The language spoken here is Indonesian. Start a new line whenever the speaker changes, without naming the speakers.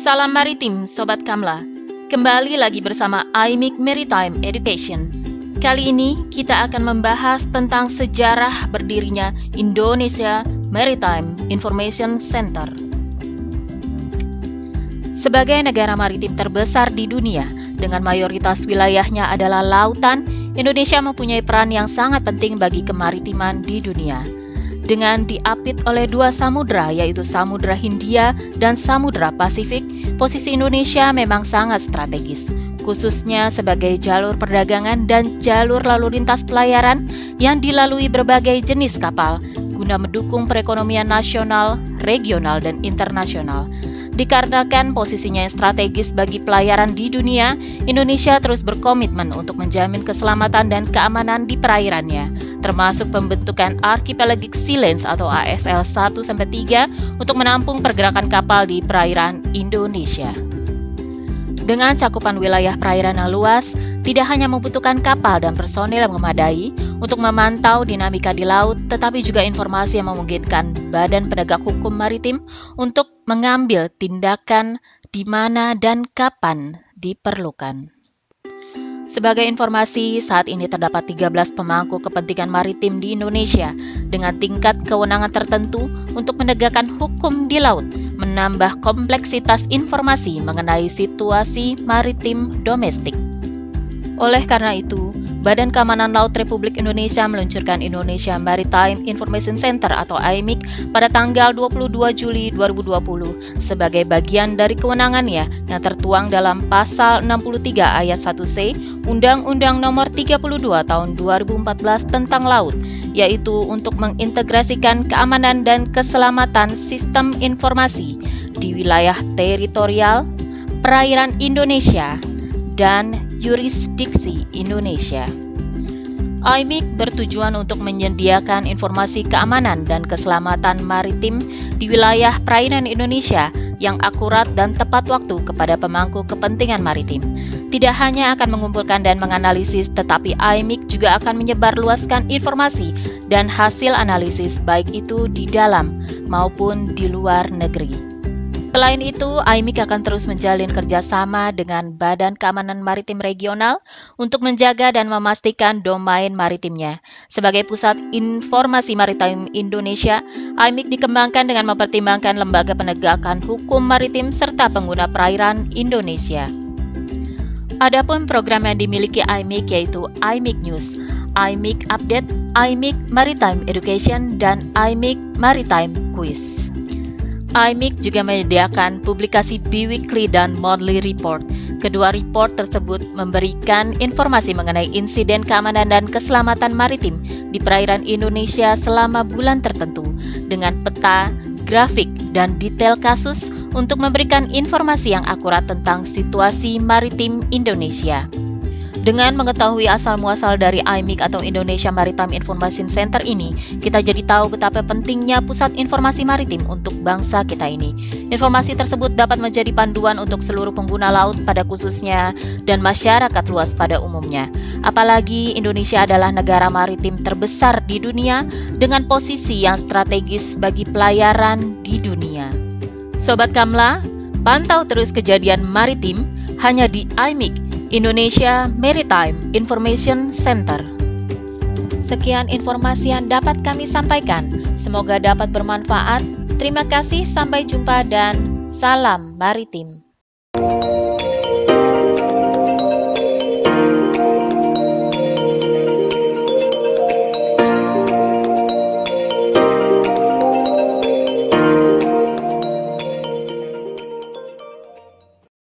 Salam Maritim Sobat Kamla, kembali lagi bersama IMIC Maritime Education. Kali ini kita akan membahas tentang sejarah berdirinya Indonesia Maritime Information Center. Sebagai negara maritim terbesar di dunia, dengan mayoritas wilayahnya adalah lautan, Indonesia mempunyai peran yang sangat penting bagi kemaritiman di dunia. Dengan diapit oleh dua samudra, yaitu Samudra Hindia dan Samudra Pasifik, posisi Indonesia memang sangat strategis, khususnya sebagai jalur perdagangan dan jalur lalu lintas pelayaran yang dilalui berbagai jenis kapal, guna mendukung perekonomian nasional, regional, dan internasional. Dikarenakan posisinya yang strategis bagi pelayaran di dunia, Indonesia terus berkomitmen untuk menjamin keselamatan dan keamanan di perairannya, termasuk pembentukan Archipelagic Sea Lanes atau ASL 1-3 untuk menampung pergerakan kapal di perairan Indonesia. Dengan cakupan wilayah perairan yang luas, tidak hanya membutuhkan kapal dan personil yang memadai untuk memantau dinamika di laut, tetapi juga informasi yang memungkinkan Badan Penegak Hukum Maritim untuk mengambil tindakan di mana dan kapan diperlukan. Sebagai informasi, saat ini terdapat 13 pemangku kepentingan maritim di Indonesia dengan tingkat kewenangan tertentu untuk menegakkan hukum di laut, menambah kompleksitas informasi mengenai situasi maritim domestik. Oleh karena itu, Badan Keamanan Laut Republik Indonesia meluncurkan Indonesia Maritime Information Center atau IMIC pada tanggal 22 Juli 2020 sebagai bagian dari kewenangannya yang tertuang dalam Pasal 63 Ayat 1C Undang-Undang Nomor 32 Tahun 2014 tentang Laut, yaitu untuk mengintegrasikan keamanan dan keselamatan sistem informasi di wilayah teritorial, perairan Indonesia, dan yurisdiksi Indonesia. IMIC bertujuan untuk menyediakan informasi keamanan dan keselamatan maritim di wilayah perairan Indonesia yang akurat dan tepat waktu kepada pemangku kepentingan maritim. Tidak hanya akan mengumpulkan dan menganalisis, tetapi IMIC juga akan menyebarluaskan informasi dan hasil analisis baik itu di dalam maupun di luar negeri. Selain itu, IMIC akan terus menjalin kerjasama dengan Badan Keamanan Maritim Regional untuk menjaga dan memastikan domain maritimnya. Sebagai pusat informasi maritim Indonesia, IMIC dikembangkan dengan mempertimbangkan lembaga penegakan hukum maritim serta pengguna perairan Indonesia. Adapun program yang dimiliki IMIC yaitu IMIC News, IMIC Update, IMIC Maritime Education, dan IMIC Maritime Quiz. IMIC juga menyediakan publikasi biweekly dan monthly report. Kedua report tersebut memberikan informasi mengenai insiden keamanan dan keselamatan maritim di perairan Indonesia selama bulan tertentu dengan peta, grafik, dan detail kasus untuk memberikan informasi yang akurat tentang situasi maritim Indonesia. Dengan mengetahui asal-muasal dari IMIC atau Indonesia Maritime Information Center ini, kita jadi tahu betapa pentingnya pusat informasi maritim untuk bangsa kita ini. Informasi tersebut dapat menjadi panduan untuk seluruh pengguna laut pada khususnya dan masyarakat luas pada umumnya. Apalagi Indonesia adalah negara maritim terbesar di dunia dengan posisi yang strategis bagi pelayaran di dunia. Sobat Kamla, pantau terus kejadian maritim hanya di IMIC, Indonesia Maritime Information Center. Sekian informasi yang dapat kami sampaikan. Semoga dapat bermanfaat. Terima kasih, sampai jumpa dan salam maritim.